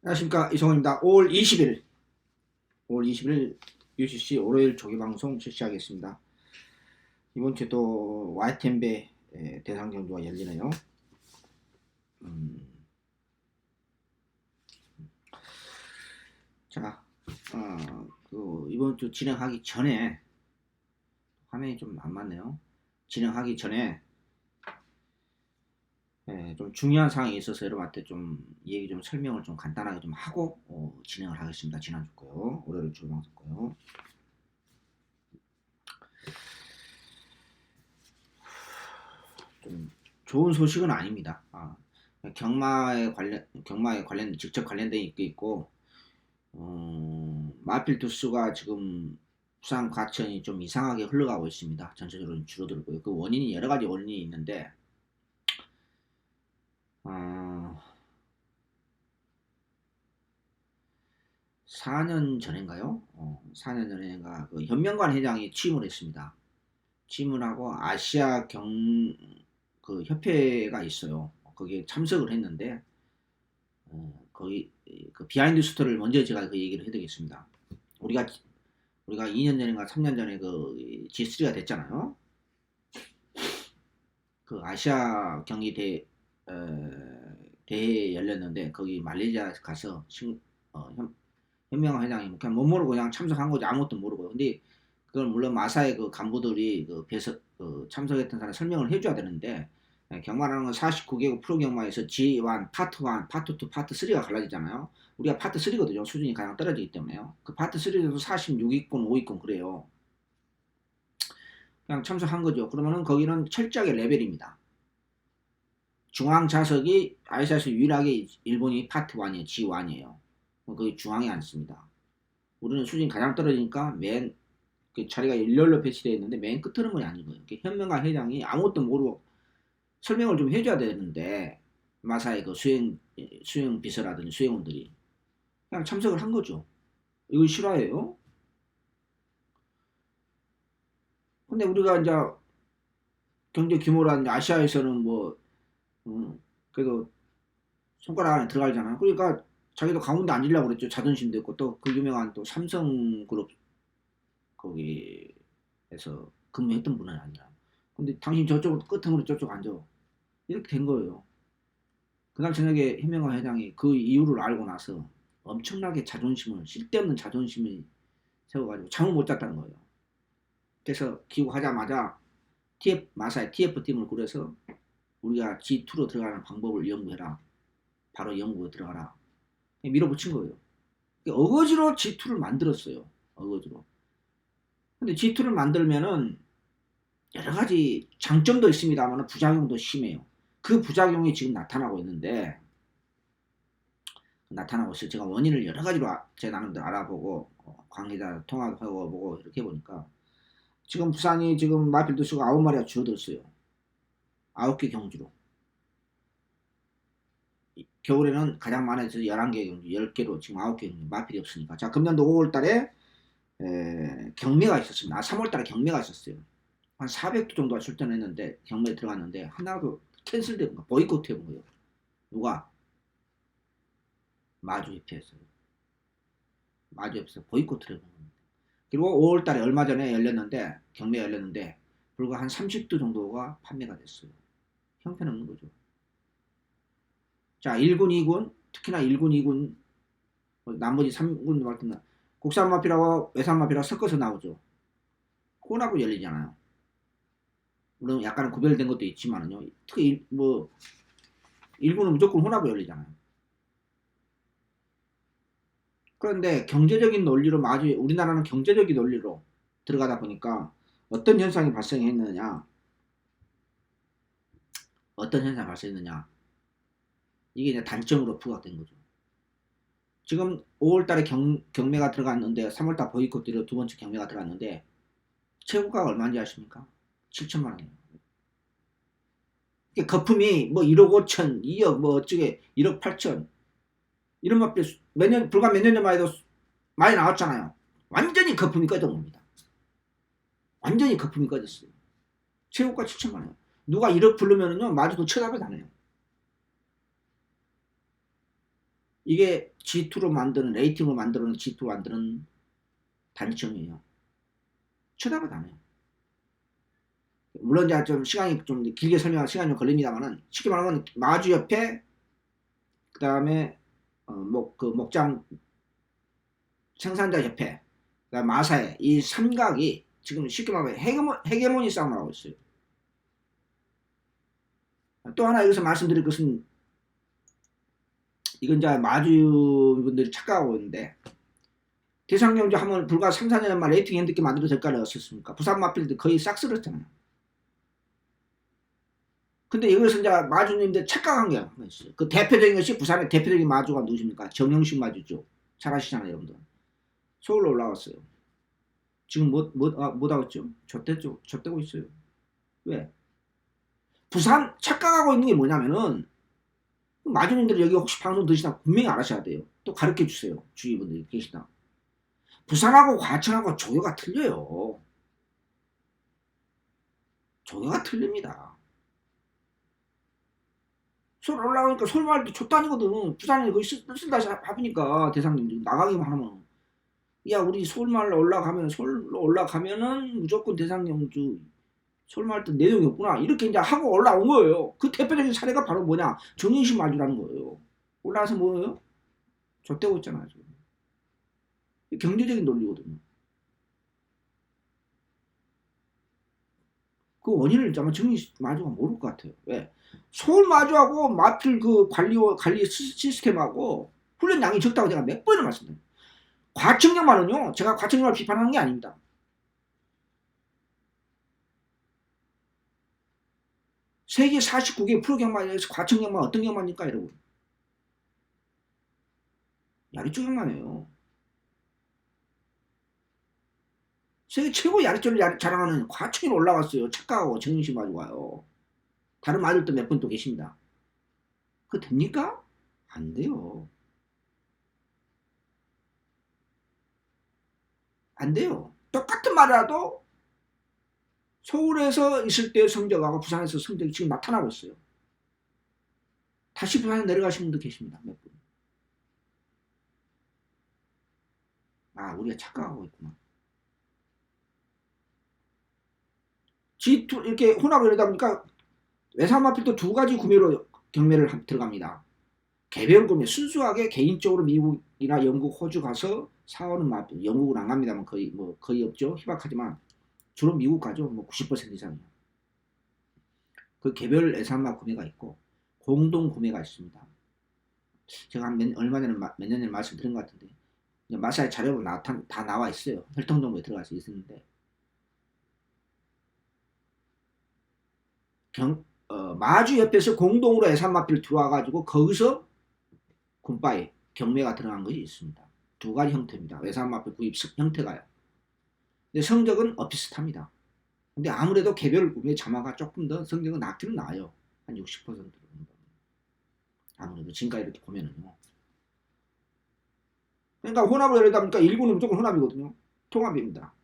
안녕하십니까, 이성호입니다. 5월 20일 UCC 월요일 조기방송 실시하겠습니다. 이번 주도 와이템베 대상 경주가 열리네요. 자, 이번 주 진행하기 전에 화면이 좀 안 맞네요. 진행하기 전에 좀 중요한 사항이 있어서 여러분한테 좀 얘기 좀 설명을 좀 간단하게 좀 하고 진행을 하겠습니다. 지난주 거요. 월요일 조기방송 거요. 좀 좋은 소식은 아닙니다. 경마에 관련 직접 관련된 게 있고, 마필두수가 지금 부산 과천이 좀 이상하게 흘러가고 있습니다. 전체적으로 줄어들고요. 그 원인이 여러 가지 원인이 있는데, 4년 전인가요? 4년 전인가 그 현명관 회장이 취임을 했습니다. 취임을 하고 아시아 그 협회가 있어요. 거기에 참석을 했는데, 거기 그 비하인드 스토리를 먼저 제가 그 얘기를 해드리겠습니다. 우리가 2년 전인가 3년 전에 그 G3가 됐잖아요. 그 아시아 경기 대회 열렸는데 거기 말레이시아 가서 현명한 회장이 그냥 못 모르고 그냥 참석한 거지, 아무것도 모르고. 근데 그걸 물론 마사의 그 간부들이 참석했던 사람 설명을 해줘야 되는데, 경마라는 건 49개국 프로경마에서 G1, 파트 1, 파트 2, 파트 3가 갈라지잖아요. 우리가 파트 3거든요. 수준이 가장 떨어지기 때문에요. 그 파트 3에서도 46위권, 5위권 그래요. 그냥 참석한 거죠. 그러면은 거기는 철저하게 레벨입니다. 중앙 좌석이 아시아에서 유일하게 일본이 파트 1이에요. G1이에요. 거기 중앙에 앉습니다. 우리는 수준이 가장 떨어지니까 그 자리가 일렬로 배치되어 있는데 맨 끝으로는 앉은 거예요. 현명한 회장이 아무것도 모르고 설명을 좀 해줘야 되는데, 마사의 그 수행 비서라든지 수행원들이 그냥 참석을 한 거죠. 이걸 실화예요. 근데 우리가 이제 경제 규모라든지 아시아에서는 그래도 손가락 안에 들어가잖아요. 그러니까 자기도 가운데 앉으려고 그랬죠. 자존심도 있고 또 그 유명한 또 삼성그룹 거기에서 근무했던 분은 아니라. 근데 당신 저쪽 끝으로 저쪽 앉아. 이렇게 된 거예요. 그날 저녁에 현명한 회장이 그 이유를 알고 나서 엄청나게 쓸데없는 자존심을 세워가지고 잠을 못 잤다는 거예요. 그래서 귀국하자마자 마사의 TF팀을 꾸려서 우리가 G2로 들어가는 방법을 연구해라. 바로 연구에 들어가라. 밀어붙인 거예요. 어거지로 G2를 만들었어요. 어거지로. 근데 G2를 만들면은 여러 가지 장점도 있습니다만 부작용도 심해요. 그 부작용이 지금 나타나고 있는데, 제가 원인을 여러 가지로 제 나름대로 알아보고 관계자 통화하고 보고 이렇게 해보니까 지금 부산이 지금 마필드 수가 9마리가 줄어들었어요. 9개 경주로. 겨울에는 가장 많아서 11개 경주, 10개로 지금 9개 경주, 마필이 없으니까. 자, 금년도 5월 달에 경매가 있었습니다. 3월 달에 경매가 있었어요. 한 400도 정도가 출전했는데 경매에 들어갔는데 하나도 캔슬된 거, 보이콧 해본 거예요. 누가? 마주협회에서 보이콧을 해본 겁니다. 그리고 5월 달에 얼마 전에 경매가 열렸는데 불과 한 30도 정도가 판매가 됐어요. 형편없는 거죠. 자, 1군, 2군, 특히나 1군, 2군, 나머지 3군 같은 국산 마필하고 외산 마필하고 섞어서 나오죠. 혼합으로 열리잖아요. 물론 약간은 구별된 것도 있지만은요. 특히 1군은 무조건 혼합으로 열리잖아요. 그런데 경제적인 논리로 우리나라는 경제적인 논리로 들어가다 보니까 어떤 현상이 발생했느냐? 이게 이제 단점으로 부각된 거죠. 지금 5월달에 경매가 들어갔는데 3월달 보이콧 뒤로 두 번째 경매가 들어갔는데 최고가가 얼마인지 아십니까? 7천만 원이에요. 거품이 1억 5천, 2억 어쩌게 1억 8천 이런 맛 불과 몇 년 전만 해도 많이 나왔잖아요. 완전히 거품이 꺼져 봅니다. 완전히 거품이 꺼졌어요. 최고가 7천만 원. 누가 1억 부르면은요, 마주도 쳐다보지 않아요. 이게 G2로 만드는 레이팅으로 만드는 G2로 만드는 단점이에요. 쳐다봐도 안 해요. 물론 이제 좀 시간이 좀 길게 설명할 시간이 좀 걸립니다만은 쉽게 말하면 마주 옆에 그 다음에 목장 생산자 협회, 그다음 마사회 이 삼각이 지금 쉽게 말하면 헤게모니 싸움을 하고 있어요. 또 하나 여기서 말씀드릴 것은 이건 이제 마주분들이 착각하고 있는데 대상경주 하면 불과 3, 4년만 레이팅 핸드께 만들어도 될까를 어떻습니까? 부산 마필드 거의 싹 쓸었잖아요. 근데 이것은 이제 마주님들 착각한 게 있어요. 그 대표적인 것이 부산의 대표적인 마주가 누구십니까? 정영식 마주죠. 잘 아시잖아요, 여러분들. 서울로 올라왔어요. 지금 못 하겠죠? 좆되고 있어요. 왜? 부산 착각하고 있는 게 뭐냐면은 마주님들 여기 혹시 방송 드시다 분명히 알아셔야 돼요. 또 가르쳐 주세요. 주위분들이 계시다. 부산하고 과천하고 조교가 틀려요. 조교가 틀립니다. 서울 올라가니까 서울말도 좆다니거든. 부산에 거의 쓴다 하니까 대상님 나가기만 하면 야 우리 서울말로 올라가면은 무조건 대상영주 서울말도 내용이 없구나 이렇게 이제 하고 올라온 거예요. 그 대표적인 사례가 바로 뭐냐 정인식 마주라는 거예요. 올라와서 뭐예요? 좆되고 있잖아요. 지금. 경제적인 논리거든요. 그 원인을 아마 정인식 마주가 모를 것 같아요. 왜? 서울 마주하고 마필 그 관리 시스템하고 훈련 양이 적다고 제가 몇 번이나 말씀드려요. 과청량만은요. 제가 과청량을 비판하는 게 아닙니다. 세계 49개 프로경만에서 과청량만 어떤 경만입니까 여러분? 야리쪽 경만이에요. 세계 최고 야리쪽을 자랑하는 과청이 올라왔어요. 착각하고 정인식 마주가 와요. 다른 마들도 몇 분 또 계십니다. 그거 됩니까? 안 돼요. 안 돼요. 똑같은 말이라도 서울에서 있을 때의 성적하고 부산에서 성적이 지금 나타나고 있어요. 다시 부산에 내려가신 분도 계십니다. 몇 분. 아, 우리가 착각하고 있구나. G2 이렇게 혼합을 하다 보니까 외삼마필도 두 가지 구매로 경매를 들어갑니다. 개별 구매, 순수하게 개인적으로 미국이나 영국, 호주 가서 사오는 마필. 영국은 안 갑니다만 거의 없죠. 희박하지만 주로 미국 가죠. 90% 이상이요. 그 개별 외삼마 구매가 있고 공동 구매가 있습니다. 제가 얼마 전에 몇 년 전에 말씀드린 것 같은데 마사의 자료가 다 나와 있어요. 혈통정보에 들어가서 있었는데 마주 옆에서 공동으로 예산마필을 들어와가지고 거기서 군바에 경매가 들어간 것이 있습니다. 두 가지 형태입니다. 예산마필 구입 형태가요. 근데 성적은 비슷합니다. 근데 아무래도 개별 구매 자마가 조금 더 성적은 낮기는 나아요. 한 60% 정도. 아무래도 지금까지 이렇게 보면은요. 그러니까 혼합을 하려다 보니까 일부는 무조건 혼합이거든요. 통합입니다.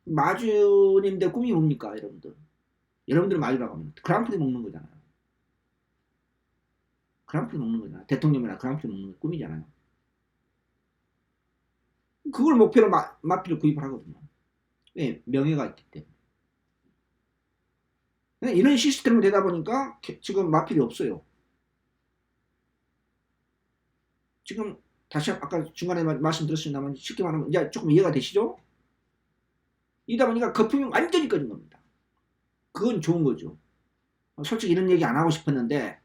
마주님들 꿈이 뭡니까 여러분들? 여러분들 마주라고 하면 그랑프리 먹는 거잖아요. 그랑프리 먹는 거잖아요. 대통령이나 그랑프리 먹는 게 꿈이잖아요. 그걸 목표로 마필을 구입을 하거든요. 왜? 명예가 있기 때문에. 이런 시스템이 되다 보니까 지금 마필이 없어요. 지금 다시 아까 중간에 말씀드렸습니다만 쉽게 말하면 이제 조금 이해가 되시죠? 이다 보니까 거품이 완전히 꺼진 겁니다. 그건 좋은 거죠. 솔직히 이런 얘기 안 하고 싶었는데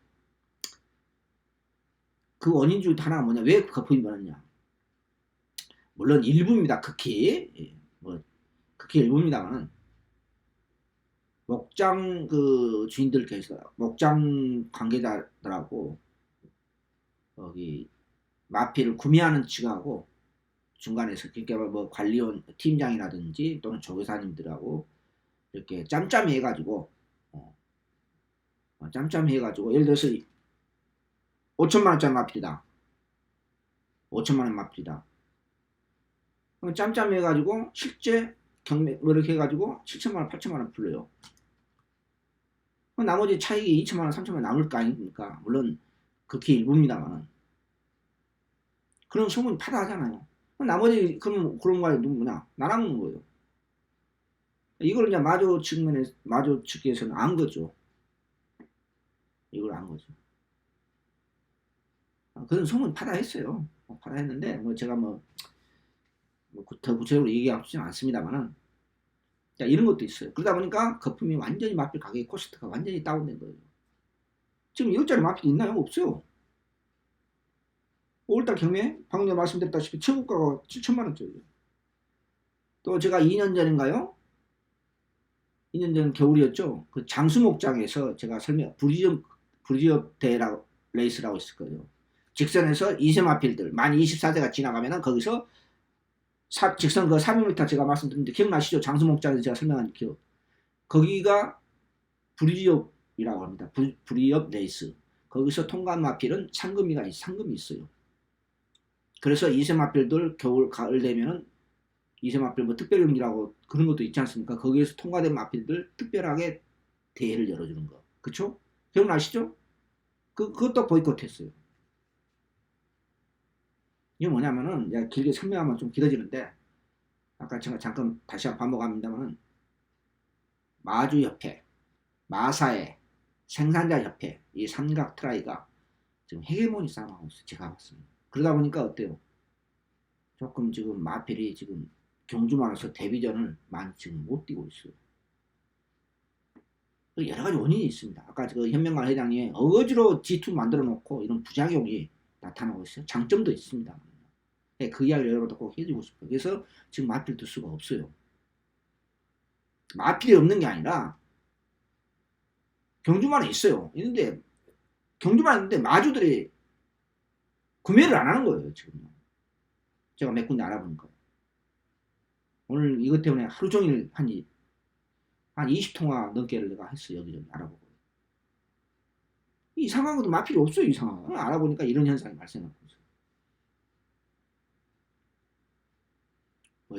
그 원인 중 하나가 뭐냐? 왜 거품이 많았냐? 물론 일부입니다. 극히 극히 일부입니다만은 목장 그 주인들께서 목장 관계자들하고 여기 마필을 구매하는 측하고 중간에서 그러니까 관리원 팀장이라든지 또는 조교사님들하고 이렇게 짬짬이 해가지고 짬짬이 해가지고 예를 들어서 5천만 원짜리 마필이다. 5천만 원 마필이다. 짬짬이 해가지고 실제 경매 이렇게 해가지고 7천만 원, 8천만 원 불러요. 나머지 차익이 2천만 원, 3천만 원 남을 거 아닙니까? 물론 극히 일부입니다만은 그런 소문이 파다하잖아요. 나머지 그런 거에 누구냐? 나랑 먹는 거예요. 이걸 이제 마조 측에서는 안 거죠. 이걸 안 거죠. 그런 소문 파다했어요. 파다했는데 뭐 제가 더 구체적으로 얘기하고 싶지는 않습니다만은 이런 것도 있어요. 그러다 보니까 거품이 완전히 마필 가격의 코스트가 완전히 다운된 거예요. 지금 1억짜리 마필이 있나요? 없어요. 5월달 경매 방금 전에 말씀드렸다시피 최고가가 7천만 원짜리예요. 또 제가 2년 전인가요? 2년 전 겨울이었죠. 그 장수목장에서 제가 브리지업 대라고 레이스라고 있을 거예요. 직선에서 2세 마필들 만 24세가 지나가면은 거기서 직선 그 300m 제가 말씀드렸는데 기억나시죠? 장수목장에서 제가 설명한 기억. 거기가 브리지업이라고 합니다. 브리업 레이스. 거기서 통과한 마필은 상금이 있어요. 그래서 2세 마필들 겨울 가을 되면은 2세 마필 뭐 특별 경기라고 그런 것도 있지 않습니까? 거기에서 통과된 마필들 특별하게 대회를 열어주는 거. 그쵸? 기억나시죠? 그것도 보이콧했어요. 이게 뭐냐면은 내가 길게 설명하면 좀 길어지는데 아까 제가 잠깐 다시 한번 반복합니다만은 마주협회, 마사회, 생산자협회 이 삼각 트라이가 지금 헤게모니 싸움하고 있어요. 제가 봤습니다. 그러다 보니까 어때요? 조금 지금 마필이 지금 경주만에서 데뷔전을 많이 지금 못 뛰고 있어요. 여러 가지 원인이 있습니다. 아까 그 현명관 회장이 어거지로 G2 만들어 놓고 이런 부작용이 나타나고 있어요. 장점도 있습니다. 그 이야기를 여러분들 꼭 해주고 싶어요. 그래서 지금 마필 들 수가 없어요. 마필이 없는 게 아니라 경주만에 있어요. 있는데 경주만 있는데 마주들이 구매를 안 하는 거예요. 지금 제가 몇 군데 알아보는 거예요. 오늘 이것 때문에 하루 종일 한 20통화 넘게를 내가 했어요. 여기저기 알아보고. 이상한 것도 마필이 없어요. 이상한 거. 알아보니까 이런 현상이 발생하고 있어요.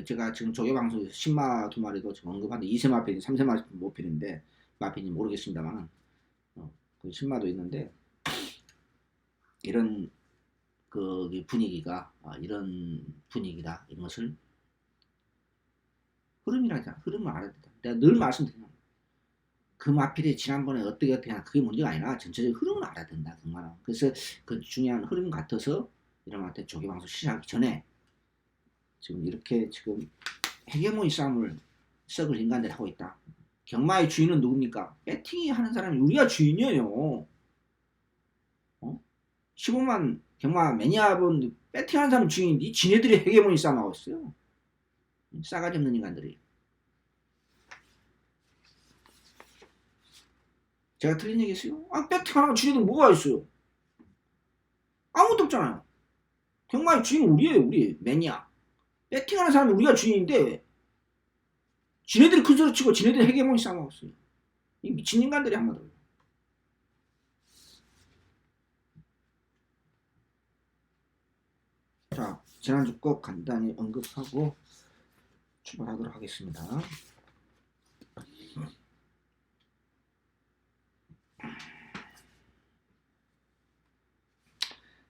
제가 지금 조개방송에서 신마 두 마리도 지금 언급하는데 2세 마필이 3세 마필인데 마필인지 모르겠습니다만 그 신마도 있는데 이런 그 분위기가 이런 분위기다 이런 것을 흐름을 알아야 된다. 내가 늘 말씀드리는 그 마필이 지난번에 어떻게 하나 그게 문제가 아니라 전체적인 흐름을 알아야 된다. 그 말은. 그래서 그 중요한 흐름 같아서 이런한테 조개방송 시작하기 전에 지금 이렇게 지금 헤게모니 싸움을 썩을 인간들이 하고 있다. 경마의 주인은 누굽니까? 배팅이 하는 사람이 우리가 주인이에요. 15만 경마 매니아분 배팅하는 사람 주인인데 지네들이 헤게모니 싸움하고 있어요. 싸가지 없는 인간들이. 제가 틀린 얘기 했어요? 배팅하는 지네들 뭐가 있어요? 아무것도 없잖아요. 경마의 주인은 우리예요. 우리 매니아. 배팅하는 사람이 우리가 주인인데 지네들이 큰 소리 치고 지네들이 헤게모니 싸움하고 있어요. 이 미친 인간들이 한마디로. 자, 지난주 꼭 간단히 언급하고 출발하도록 하겠습니다.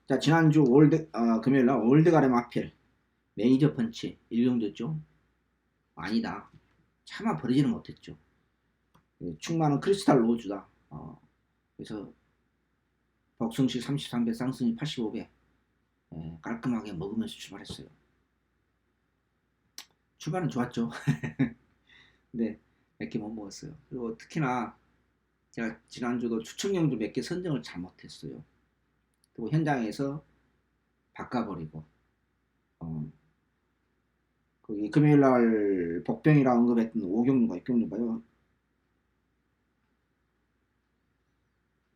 자, 지난주 금요일날 월드가레 마필 매니저 펀치 일용됐죠? 아니다. 차마 버리지는 못했죠. 충만은 크리스탈 로즈다. 그래서 복승식 33배, 쌍승이 85배 깔끔하게 먹으면서 출발했어요. 출발은 좋았죠. 근데 몇 개 못 먹었어요. 그리고 특히나 제가 지난주도 추천경주 몇 개 선정을 잘못했어요. 그리고 현장에서 바꿔버리고 거기 금요일날 복병이라 언급했던 오경주가 육경주가요.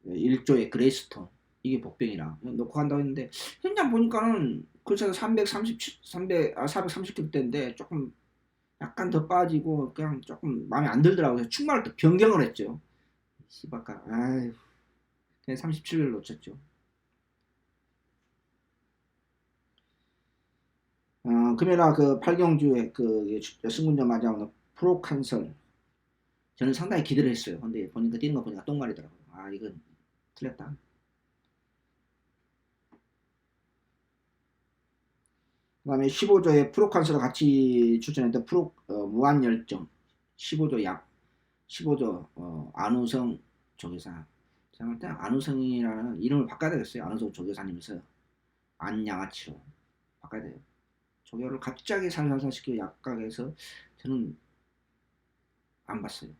1조의 그레이스톤 이게 복병이라 놓고 간다고 했는데 현장 보니까는 글쎄 430kg대인데 조금 약간 더 빠지고 그냥 조금 마음에 안 들더라고요. 충만을 또 변경을 했죠. 씨발까 아유 그냥 37을 놓쳤죠. 금요일날 그 8경주에 그 승군전 맞아오는 프로칸설 저는 상당히 기대를 했어요. 근데 보니까 뛰는 거 보니까 똥말이더라고요. 이건 틀렸다. 그 다음에 15조에 프로칸스가 같이 추천했던 무한열정 15조 약 15조 안우성 조교사. 제가 볼 때 안우성이라는 이름을 바꿔야 되겠어요. 안우성 조교사님에서 안양아치로 바꿔야 돼요. 조교를 갑자기 살살살 시켜 약각해서 저는 안 봤어요.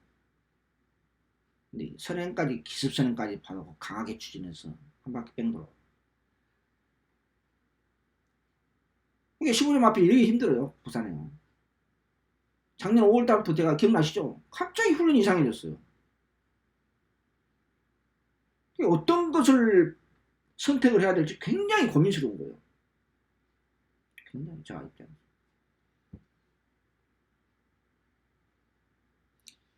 근데 선행까지 기습선행까지 파고 강하게 추진해서 한 바퀴 뺑 돌아. 이게 15점 앞에 이러기 힘들어요. 부산에요. 작년 5월달부터 제가 기억나시죠? 갑자기 훈련이 이상해졌어요. 어떤 것을 선택을 해야 될지 굉장히 고민스러운 거예요. 굉장히 자 입장.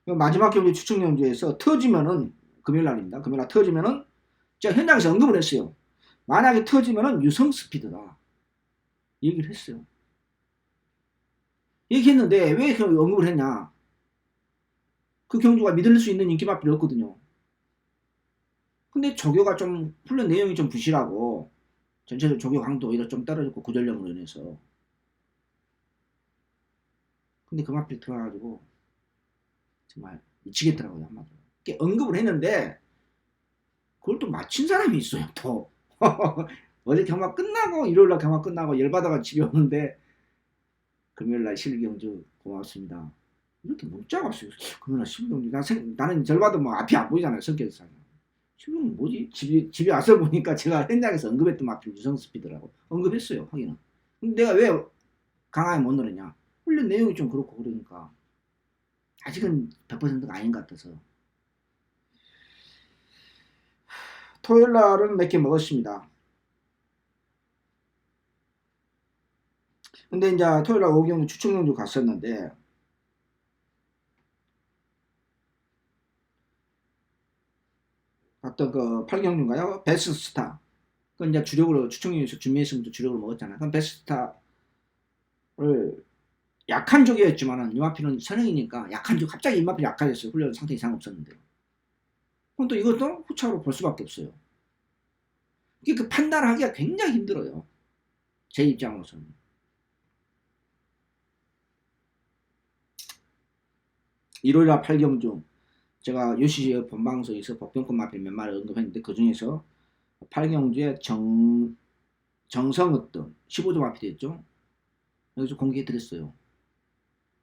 마지막 경기 추측 경주에서 터지면은 금요일날입니다. 금요일날 터지면은 제가 현장에서 언급을 했어요. 만약에 터지면은 유성 스피드다. 얘기를 했어요. 얘기했는데 왜 그 언급을 했냐? 그 경주가 믿을 수 있는 인기마필이 없거든요. 근데 조교가 좀 훈련 내용이 좀 부실하고 전체적으로 조교 강도 오히려 좀 떨어졌고 구전령으로 인해서. 근데 그 마필이 들어와가지고 정말 미치겠더라고요 한마디로. 언급을 했는데 그걸 또 맞힌 사람이 있어요 또. 어제 경마 끝나고 일요일날 경마 끝나고 열받아가 집에 오는데 금요일날 실경주 고맙습니다. 이렇게 문자가 왔어요. 금요일날 실경주 나는 절반도 뭐 앞이 안 보이잖아요 성격상. 지금 뭐지? 집에 와서 보니까 제가 현장에서 언급했던 마필 유성스피드라고 언급했어요 하기는. 근데 내가 왜 강하게 못 노렸냐? 훈련 내용이 좀 그렇고 그러니까 아직은 100%가 아닌 것 같아서. 토요일 날은 몇 개 먹었습니다. 근데 이제 토요일 날 오경주 추천경주 갔었는데 갔던 그 8경주인가요? 베스트스타. 그 이제 주력으로 추천경주에서 준비했으면 주력으로 먹었잖아요. 그럼 베스트스타를 약한 쪽이었지만은 이마필은 선행이니까 약한 쪽 갑자기 이마필이 약해졌어요. 훈련 상태 이상 없었는데. 그럼 또 이것도 후차로 볼 수밖에 없어요. 이게 그 판단을 하기가 굉장히 힘들어요. 제 입장으로서는. 일요일날 8경주 제가 요시시의 본방송에서 법경권 마필 몇 마리 언급했는데 그 중에서 8경주에 정성어떤 15조 마필이었죠. 여기서 공개해드렸어요.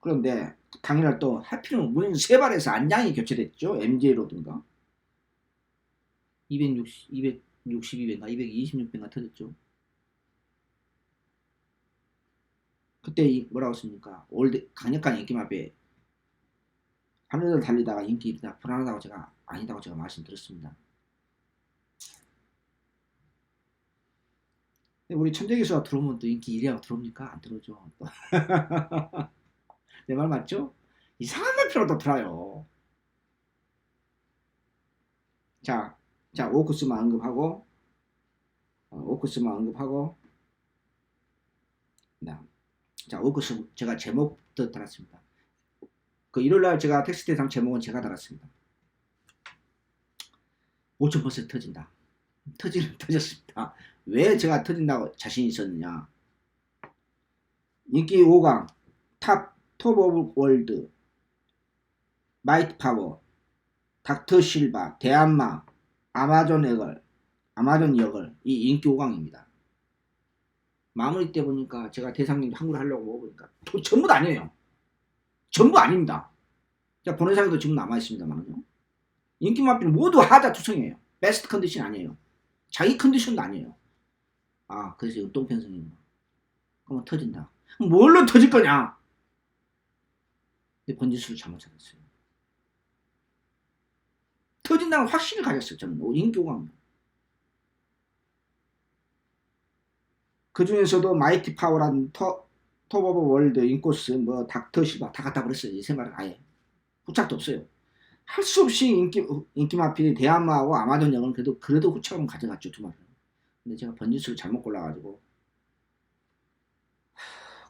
그런데 당일날 또 하필이면 문인 세 발에서 안양이 교체됐죠. MJ로든가 262배인가 226배인가 터졌죠. 그때 뭐라고 했습니까? 올드 강력한 인기마필 하늘을 달리다가 인기 다 불안하다고 제가 아니다고 제가 말씀드렸습니다. 우리 천재기수가 들어오면 또 인기 1위하고 들어옵니까? 안 들어오죠. 내 말 맞죠? 이상한 말표로 들어요. 자, 오크스만 언급하고 자, 오크스 제가 제목부터 달았습니다. 그 일요일날 제가 텍스트상 제목은 제가 달았습니다. 5,000% 터진다. 터졌습니다. 왜 제가 터진다고 자신 있었느냐? 인기 5강 톱 오브 월드 마이트 파워 닥터 실바 대한마 아마존 역을 이 인기 5강입니다. 마무리 때 보니까 제가 대상님 한글 하려고 먹어보니까 전부 다 아니에요. 전부 아닙니다. 자, 본회상에도 지금 남아있습니다만요. 인기 마필 모두 하자 투성이에요. 베스트 컨디션 아니에요. 자기 컨디션도 아니에요. 아, 그래서 운동편성입니다. 그러면 터진다. 뭘로 터질 거냐? 근데 번지수를 잘못 찾았어요. 터진다는 확신을 가졌어요. 저는 인기 5강. 그 중에서도 마이티 파워라는 톱 오브 월드 인코스 뭐 닥터 실바 다 갖다 버렸어요. 이 세 마리 아예 후착도 없어요. 할 수 없이 인기 마필이 대한마하고 아마존 역은 그래도 후착은 가져갔죠. 두 마리. 근데 제가 번지수를 잘못 골라가지고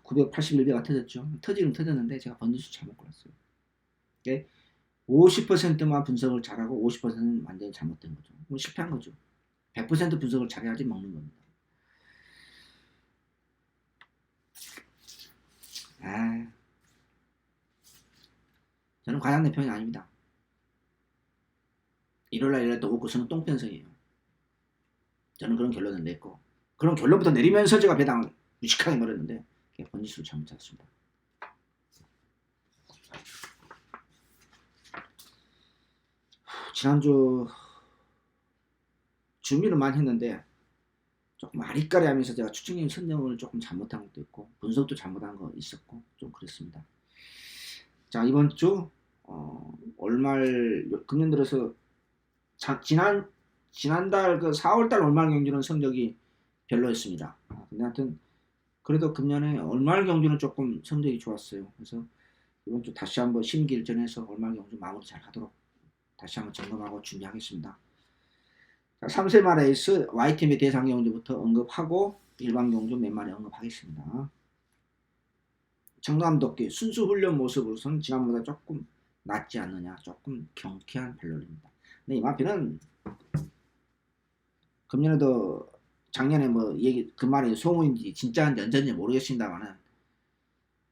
981배가 터졌죠. 터지긴 터졌는데 제가 번지수 잘못 골랐어요. 50%만 분석을 잘하고 50%는 완전히 잘못된 거죠. 뭐 실패한 거죠. 100% 분석을 잘해야지 먹는 겁니다. 아, 저는 과장된 편이 아닙니다. 일요일날 일요일 또 웃고 저는 똥편성이에요. 저는 그런 결론을 냈고 그런 결론부터 내리면서 제가 배당을 무식하게 버렸는데 그게 번지수를 잘못 찾았습니다. 지난주 준비를 많이 했는데 조금 아리까리 하면서 제가 추천님 선정을 조금 잘못한 것도 있고 분석도 잘못한 거 있었고 좀 그랬습니다. 자, 이번 주 월말 금년 들어서 지난달 그 4월달 월말 경주는 성적이 별로였습니다. 근데 하여튼 그래도 금년에 월말 경주는 조금 성적이 좋았어요. 그래서 이번 주 다시 한번 심기일전해서 월말 경주 마무리 잘 하도록 다시 한번 점검하고 준비하겠습니다. 자, 3세마 레이스 YTV 대상 경주부터 언급하고 일반 경주 몇 마리 언급하겠습니다. 청담도끼 순수 훈련 모습으로서는 지난보다 조금 낫지 않느냐, 조금 경쾌한 발론입니다. 근데 이마피는 금년에도 작년에 뭐 얘기 그 말이 소문인지 진짜인지 언제인지 모르겠습니다만은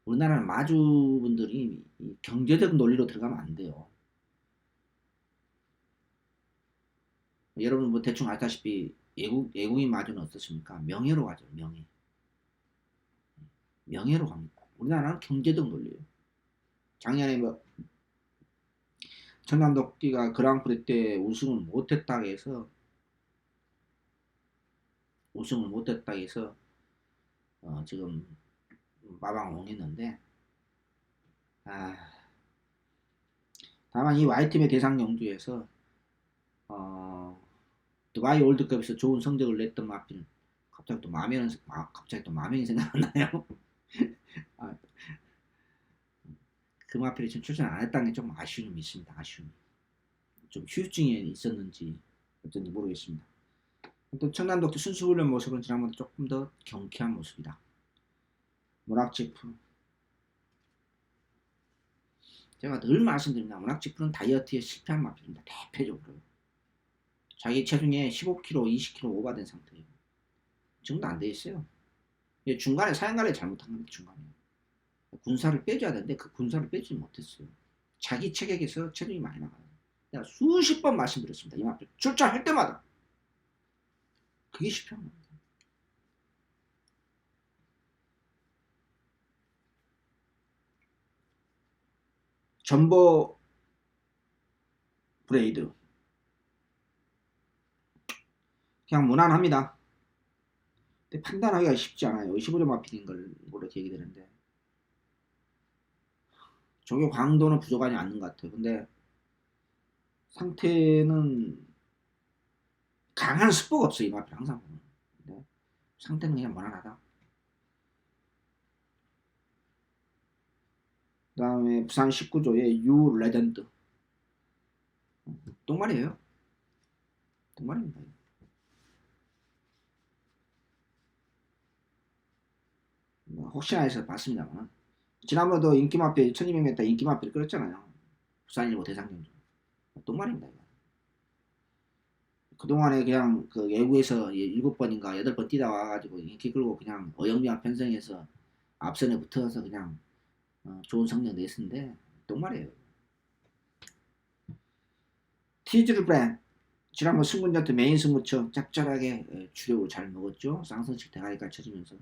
우리나라는 마주분들이 경제적 논리로 들어가면 안 돼요. 여러분 뭐 대충 알다시피 외국인 마주는 어떻습니까? 명예로 가죠. 명예로 갑니다. 우리나라는 경제적 논리예요. 작년에 뭐 청담도끼가 그랑프리 때 우승을 못했다고 해서 지금 마방옹했는데 다만 이 Y팀의 대상 경주에서 두바이 월드컵에서 좋은 성적을 냈던 마필 갑자기 또 마명이 생각나요. 그 마필이 지금 출전 안 했다는 게 좀 아쉬움이 있습니다. 좀 휴증이 있었는지 어쩐지 모르겠습니다. 또 청남독도 순수훈련 모습은 지난번보다 조금 더 경쾌한 모습이다. 모락지프 제가 늘 말씀드립니다. 모락지프는 다이어트에 실패한 마필입니다. 대표적으로 자기 체중에 15kg, 20kg 오버된 상태예요. 지금도 안 돼 있어요. 중간에 사양관리 잘못한 겁니다. 중간에 군사를 빼줘야 되는데 그 군사를 빼지 못했어요. 자기 체격에서 체중이 많이 나가요. 내가 수십 번 말씀드렸습니다. 이 마필 출전할 때마다 그게 실패한 겁니다. 전보 브레이드 그냥 무난합니다. 근데 판단하기가 쉽지 않아요. 15점 마필인 걸로 기억이 되는데 저게 강도는 부족하지 않는 것 같아요. 근데 상태는 강한 스포가 없어요. 이 마필 항상 보면. 근데 상태는 그냥 무난하다. 그 다음에 부산 19조의 유 레전드 똥말이에요. 똥말입니다. 혹시나 해서 봤습니다만 지난번에도 인기마필 1200m 인기마필 끌었잖아요. 부산일보 대상경주 똥말입니다. 그동안에 그냥 그 예구에서 7번인가 8번 뛰다 와가지고 인기 끌고 그냥 어영미와 편성해서 앞선에 붙어서 그냥 좋은 성적 냈는데 똥말이에요. 티즈르 브랜 지난번 승군자트 메인 승부처 짭짤하게 주력을 잘 먹었죠. 쌍선식 대가리까지 쳐주면서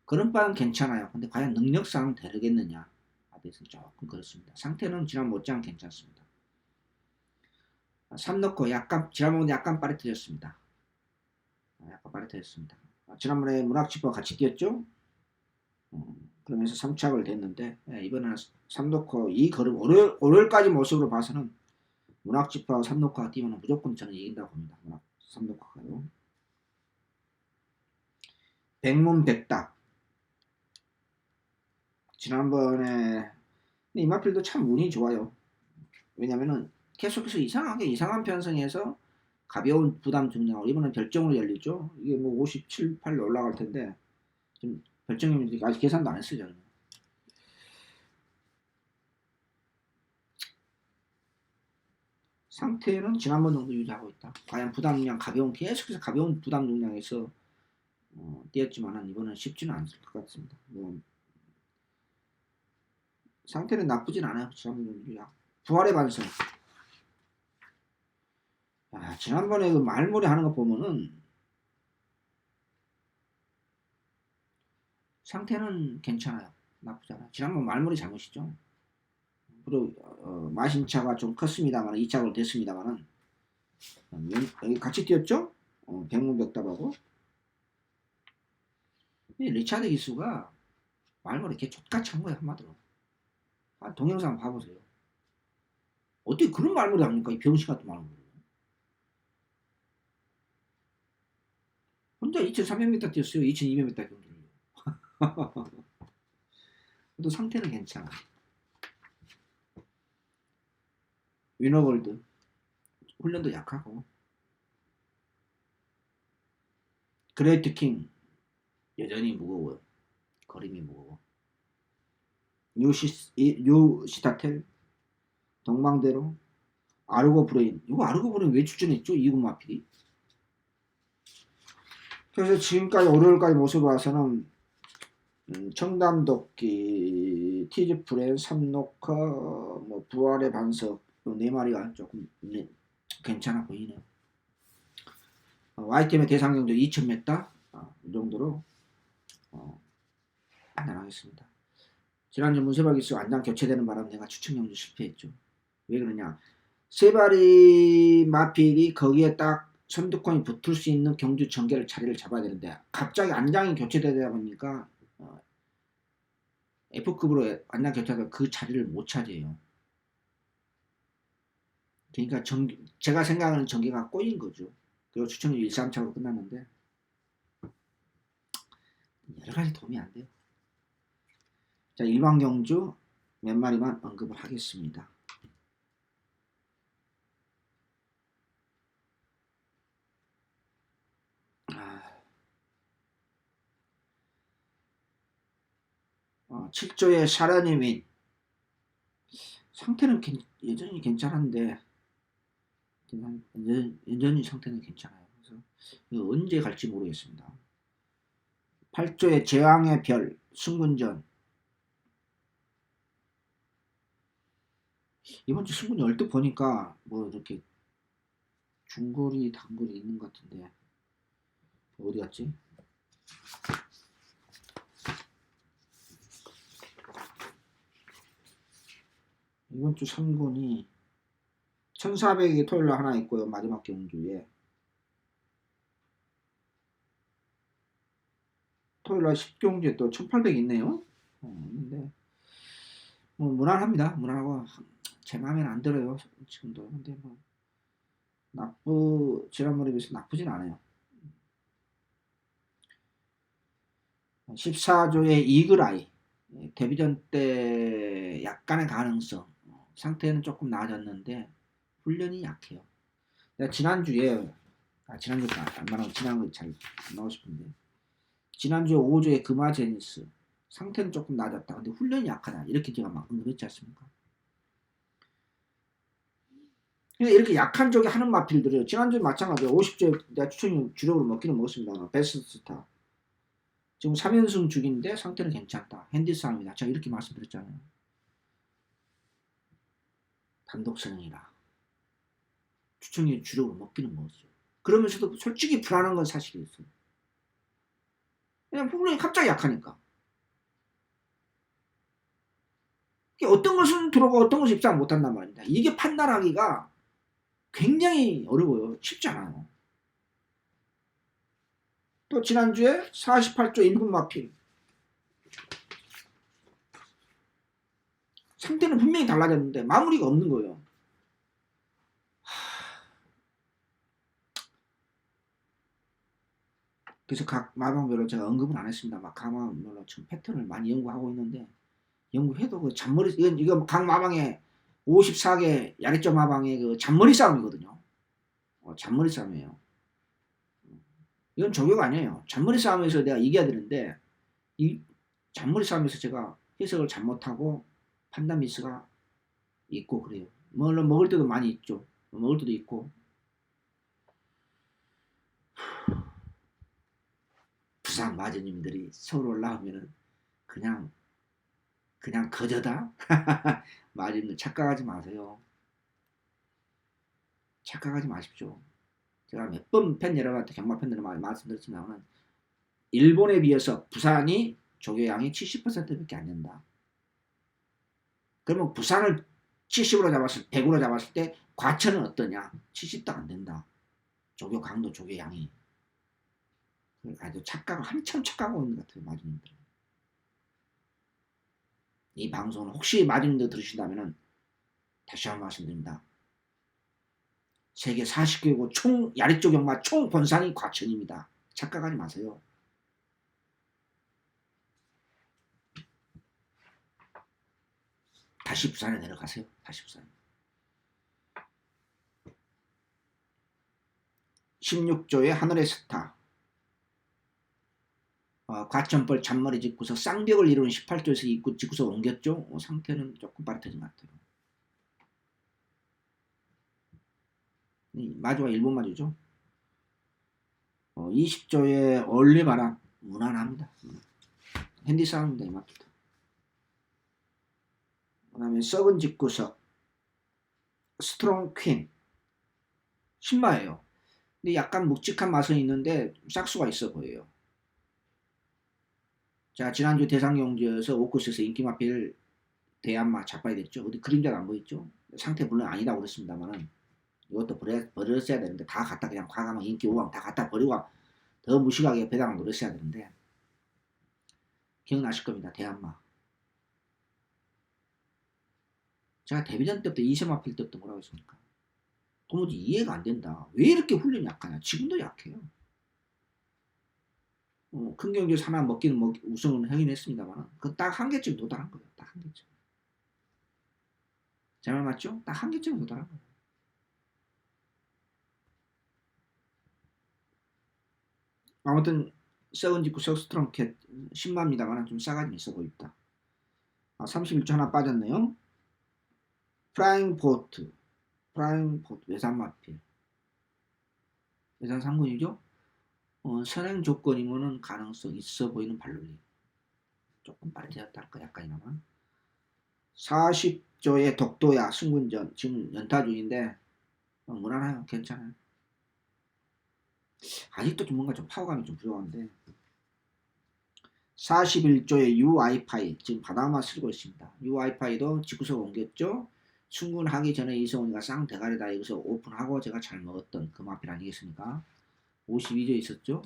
그런 바는 괜찮아요. 근데 과연 능력상 다르겠느냐 대해서 조금 그렇습니다. 상태는 지난 못지않게 괜찮습니다. 3 넣고 지난번에 약간 빠릿해졌습니다. 지난번에 문학집과 같이 뛰었죠. 그러면서 3착을 됐는데 이번에는 3 넣고 이 걸음 월요일까지 모습으로 봐서는 문학집하고 3 넣고 뛰면 무조건 저는 이긴다고 봅니다. 3 넣고가요. 백문백답 지난번에 이마필도 참 운이 좋아요. 왜냐면은 계속해서 이상한 편성에서 가벼운 부담 중량으로 이번엔 별정으로 열리죠. 이게 뭐 57, 8로 올라갈 텐데 지금 별정이 아직 계산도 안 했어요. 저는. 상태는 지난번 정도 유지하고 있다. 과연 부담 중량 계속해서 가벼운 부담 중량에서 뛰었지만은 이번엔 쉽지는 않을 것 같습니다. 뭐 상태는 나쁘진 않아요. 부활의 반성. 지난번에 그 말머리 하는 거 보면은 상태는 괜찮아요. 나쁘지 않아요. 지난번 말머리 잘못이죠. 그리고 마신 차가 좀 컸습니다만 2차로 됐습니다만은 여기 같이 뛰었죠? 백문백답하고 리차드 기수가 말머리 개 족같이 한 거예요. 한마디로. 동영상 봐보세요. 어떻게 그런 말머리 합니까? 이 병신 같은 말머리. 혼자 2300m 뛰었어요. 2200m 뛰었어요. 또 상태는 괜찮아. 위너골드 훈련도 약하고 그레이트 킹 여전히 무거워요. 거림이 무거워. 뉴시타텔 동방대로 아르고 브레인. 이거 아르고 브레인 왜 추천했죠? 이군 마필이. 그래서 지금까지 월요일까지 모습을 봐서는 청담도끼, 티즈프렌, 삼노카, 뭐 부활의 반석 네 마리가 조금 괜찮아 보이네요. YTM의 대상 경적 2000m 이 정도로 판단하겠습니다. 지난주 문세박이수 안장 교체되는 바람에 내가 추천 경주 실패했죠. 왜 그러냐? 세바리 마필이 거기에 딱 선두권이 붙을 수 있는 경주 전개를 자리를 잡아야 되는데 갑자기 안장이 교체되다 보니까 F급으로 안장 교체하다 그 자리를 못 차지해요. 그러니까 제가 생각하는 전개가 꼬인 거죠. 그리고 추천이 1, 3차로 끝났는데 여러 가지 도움이 안 돼요. 자, 일반 경주 몇 마리만 언급을 하겠습니다. 어, 7조의 샤라니민 상태는 여전히 괜찮은데 여전히 상태는 괜찮아요. 그래서 이거 언제 갈지 모르겠습니다. 8조의 제왕의 별 승군전 이번 주 승군이 얼뜻 보니까 뭐 이렇게 중거리 단거리 있는 것 같은데 어디 갔지? 이번 주 3군이 1400이 토요일날 하나 있고요. 마지막 경주에 토요일날 10경주에 또 1800 있네요. 있는데 뭐 무난합니다. 무난하고 제 마음에는 안 들어요. 지금도. 근데 뭐 지난번에 비해서 나쁘진 않아요. 14조의 이글아이 데뷔전 때 약간의 가능성 상태는 조금 나아졌는데 훈련이 약해요. 내가 지난주에 지난주가 안 말하고 지난주에 잘 안 나오고 싶은데 지난주에 5조의 금화제니스 상태는 조금 나아졌다. 근데 훈련이 약하다. 이렇게 제가 막 언급했지 않습니까? 이렇게 약한 쪽에 하는 마필들이요. 지난주에 마찬가지로 50조에 내가 추천이 주력으로 먹기는 먹었습니다. 베스트스타. 지금 3연승 중인데 상태는 괜찮다. 핸디 싸움이다. 제가 이렇게 말씀드렸잖아요. 단독성이라 추천이 주력으로 먹기는 먹었어요. 그러면서도 솔직히 불안한 건 사실이었어요. 그냥 부분이 갑자기 약하니까. 어떤 것은 들어오고 어떤 것은 입상 못한단 말입니다. 이게 판단하기가 굉장히 어려워요. 쉽지 않아요. 또 지난주에 48조 1분 마필 상태는 분명히 달라졌는데 마무리가 없는 거예요. 그래서 각 마방별로 제가 언급은 안 했습니다. 각 마방별로 지금 패턴을 많이 연구하고 있는데 연구해도 그 잔머리 이건 각 마방에 54개 야리점 마방의 그 잔머리 싸움이거든요. 잔머리 싸움이에요. 이건 저격 아니에요. 잔머리 싸움에서 내가 이겨야 되는데 이 잔머리 싸움에서 제가 해석을 잘못하고 판단 미스가 있고 그래요. 물론 먹을 때도 많이 있죠. 먹을 때도 있고 부산 마저님들이 서울 올라오면은 그냥 그냥 거저다? 맞습니다. 착각하지 마세요. 착각하지 마십시오. 제가 몇 번 팬 여러분한테 경마 팬들한테 말씀드렸지만 일본에 비해서 부산이 조교양이 70%밖에 안 된다. 그러면 부산을 70으로 잡았을 100으로 잡았을 때 과천은 어떠냐? 70도 안 된다. 조교 강도 조교양이. 아주 착각을 한참 착각하고 있는 것 같아요. 마주님들. 이 방송을 혹시 마주님들 들으신다면 다시 한번 말씀드립니다. 세계 40개국 총 야리조 경마 총 본산이 과천입니다. 착각하지 마세요. 다시 부산에 내려가세요. 다시 부산. 16조의 하늘의 스타. 과천벌 잔머리 짓고서 쌍벽을 이루는 18조에서 입구 짓고서 옮겼죠. 상태는 조금 빠릿해진 것 같아요. 마주가 일본 마주죠. 20조의 얼리바람 무난합니다. 핸디 싸움입니다. 이 마트도. 그 다음에 썩은 집구석 스트롱 퀸 신마예요. 근데 약간 묵직한 맛은 있는데 싹수가 있어 보여요. 자, 지난주 대상경주에서 오크스에서 인기마필 대한마 잡아야 됐죠. 어디 그림자가 안 보였죠. 상태 물론 아니다고 그랬습니다만은 이것도 버렸어야 되는데 다 갖다 그냥 과감한 인기 우왕 다 갖다 버리고 더 무식하게 배당을 노렸어야 되는데 기억나실 겁니다. 대한마. 제가 데뷔전 때부터 이세마필 때부터 뭐라고 했습니까? 도무지 이해가 안 된다. 왜 이렇게 훈련이 약하냐? 지금도 약해요. 큰 경기에서 하나 먹기는 우승은 하긴 했습니다만 그건 딱 한 개쯤 도달한 거예요. 딱 한 개쯤. 제 말 맞죠? 딱 한 개쯤 도달한 거예요. 아무튼 썩은 직구 석스트럼캣 신마입니다만 좀 싸가지 있어 보입니다. 31조 하나 빠졌네요. 프라임 포트 외산마필 외산 상군이죠. 선행 조건이면은 가능성 있어 보이는 발놀림. 조금 빠르졌다 할까 약간이나마. 40조의 독도야 승군전 지금 연타 중인데 무난해요. 괜찮아요. 아직도 좀 뭔가 좀 파워감이 좀 부족한데 41조의 UI파이 지금 바닥만 쓸고 있습니다. UI파이도 직구석 옮겼죠. 승군하기 전에 이성훈이가 쌍대가리다 여기서 오픈하고 제가 잘 먹었던 그 마필 아니겠습니까? 52조 있었죠.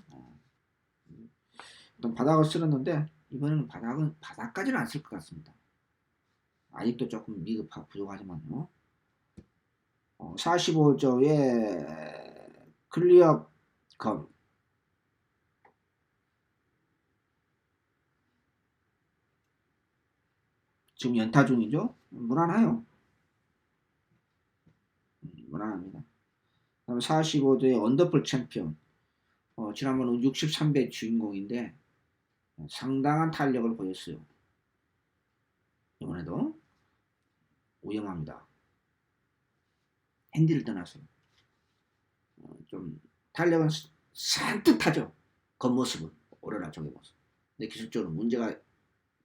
일단 바닥을 쓸었는데 이번에는 바닥까지는 안 쓸 것 같습니다. 아직도 조금 미흡하고 부족하지만요. 45조의 클리어 검 지금 연타 중이죠. 무난해요. 무난합니다. 그다음에 45조의 언더풀 챔피언 지난번 63배 주인공인데 상당한 탄력을 보였어요. 이번에도 위험합니다. 핸디를 떠나서 좀 탄력은 산뜻하죠. 겉모습은 오로라 저게 모습. 근데 기술적으로 문제가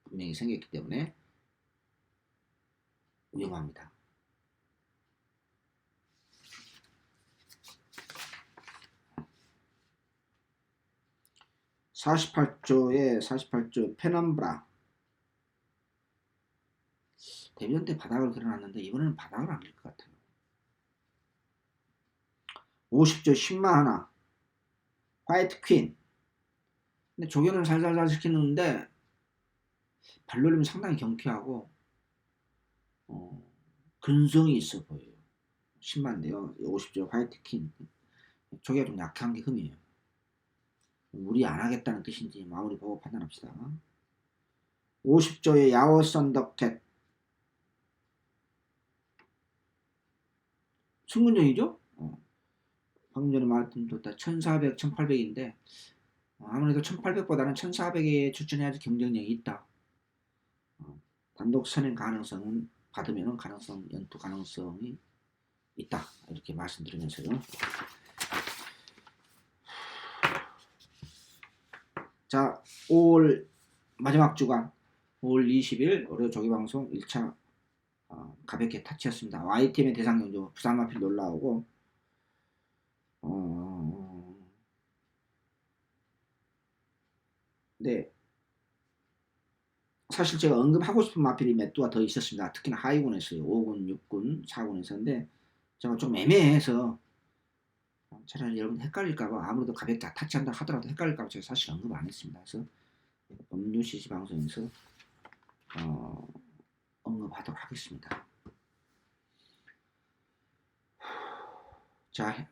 분명히 생겼기 때문에 위험합니다. (48조) 페넘브라 데뷔전 때 바닥을 그려놨는데 이번에는 바닥을 안 길 것 같아요. 50조 신마 하나 화이트 퀸. 근데 조견을 살살살 시키는데 발놀림이 상당히 경쾌하고 근성이 있어 보여요. 신마인데요. 50조 화이트 퀸. 조개가 좀 약한 게 흠이에요. 무리 안 하겠다는 뜻인지 마무리 보고 판단합시다. 50조의 야오 썬더캣 승군전이죠? 방금 전에 말했던 1400, 1800인데 아무래도 1800보다는 1400에 추천해야지 경쟁력이 있다. 단독 선행 가능성은 받으면 가능성, 연투 가능성이 있다. 이렇게 말씀드리면서요. 자, 5월 마지막 주간 5월 20일 월요 조기방송 1차 가볍게 타치였습니다. YTN의 대상경주 부산마필 놀라오고 네, 사실 제가 언급하고 싶은 마필이 몇 두가 더 있었습니다. 특히나 하위군에서요. 5군, 6군, 4군에서인데 제가 좀 애매해서 차라리 여러분 헷갈릴까봐 아무래도 가볍게 타치한다 하더라도 헷갈릴까봐 제가 사실 언급 안 했습니다. 그래서 뉴시시 방송에서 언급하도록 하겠습니다. 자,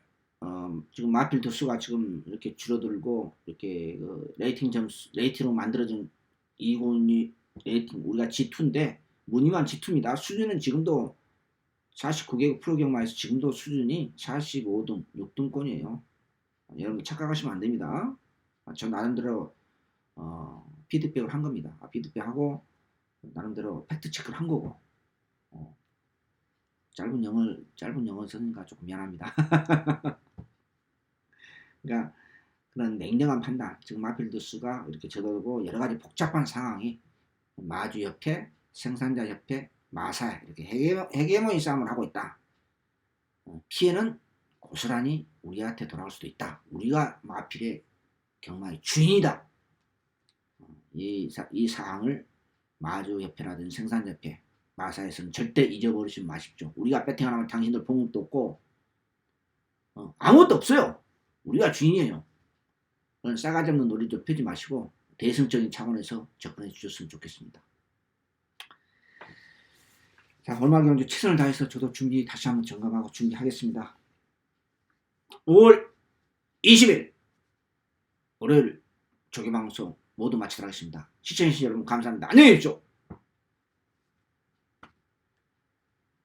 지금 마필 도수가 지금 이렇게 줄어들고 이렇게 레이팅 점수 레이팅으로 만들어진 2군이 레이팅 우리가 G2인데 무늬만 G2입니다. 수준은 지금도 49개국 프로경마에서 지금도 수준이 45등, 6등권이에요. 여러분 착각하시면 안 됩니다. 저 나름대로 피드백을 한 겁니다. 피드백하고 나름대로 팩트 체크를 한 거고 짧은 영어 쓰니까 조금 미안합니다. 그러니까 그런 냉정한 판단, 지금 마필드스가 이렇게 저들고 여러 가지 복잡한 상황이 마주협회, 생산자협회, 마사 이렇게 헤게모니 싸움을 하고 있다. 피해는 고스란히 우리한테 돌아올 수도 있다. 우리가 마필의 경마의 주인이다. 이 사항을 마주협회라든지 생산자협회, 마사에서는 절대 잊어버리지 마십시오. 우리가 배팅 하면 당신들 봉급도 없고 아무것도 없어요. 우리가 주인이에요. 그런 싸가지 없는 논리 좀 펴지 마시고 대승적인 차원에서 접근해 주셨으면 좋겠습니다. 자, 월말 경주 최선을 다해서 저도 준비 다시 한번 점검하고 준비하겠습니다. 5월 20일 월요일 조기방송 모두 마치도록 하겠습니다. 시청해주신 여러분 감사합니다. 안녕히 계십시오.